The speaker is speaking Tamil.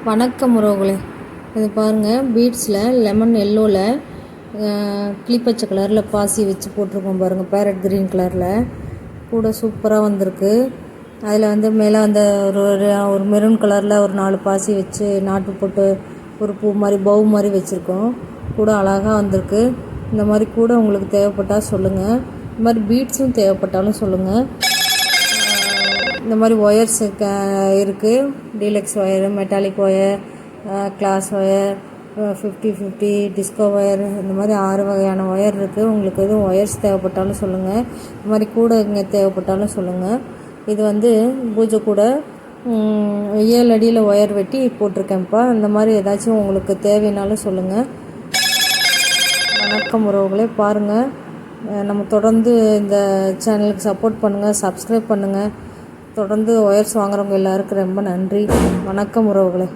வணக்கம் உறவுகளே, இது பாருங்கள். பீட்ஸில் லெமன் எல்லோவில் கிளிப்பச்சை கலரில் பாசி வச்சு போட்டிருக்கோம் பாருங்கள். பேரட் க்ரீன் கலரில் கூட சூப்பராக வந்திருக்கு. அதில் மேலே ஒரு மெரூன் கலரில் ஒரு 4 பாசி வச்சு நாட்டு போட்டு ஒரு பூ மாதிரி பவு மாதிரி வச்சுருக்கோம். கூட அழகாக வந்திருக்கு. இந்த மாதிரி கூட உங்களுக்கு தேவைப்பட்டால் சொல்லுங்கள். இந்த மாதிரி பீட்ஸும் தேவைப்பட்டாலும் சொல்லுங்கள். இந்த மாதிரி ஒயர்ஸ் இருக்குது. Deluxe wire, metallic wire, glass wire, 50-50 disco wire, இந்த மாதிரி 6 வகையான ஒயர் இருக்குது. உங்களுக்கு எதுவும் ஒயர்ஸ் தேவைப்பட்டாலும் சொல்லுங்கள். இந்த மாதிரி கூட இங்கே தேவைப்பட்டாலும் சொல்லுங்கள். இது பூஜை கூட 7 அடியில் ஒயர் வெட்டி போட்டிருக்கேன்ப்பா. இந்த மாதிரி ஏதாச்சும் உங்களுக்கு தேவைனாலும் சொல்லுங்கள். வணக்கம் உறவுகளே, பாருங்கள். நம்ம தொடர்ந்து இந்த சேனலுக்கு சப்போர்ட் பண்ணுங்கள், சப்ஸ்கிரைப் பண்ணுங்கள். தொடர்ந்து ஒயர்ஸ் வாங்குறவங்க எல்லாருக்கும் ரொம்ப நன்றி. வணக்கம் உறவுகளே.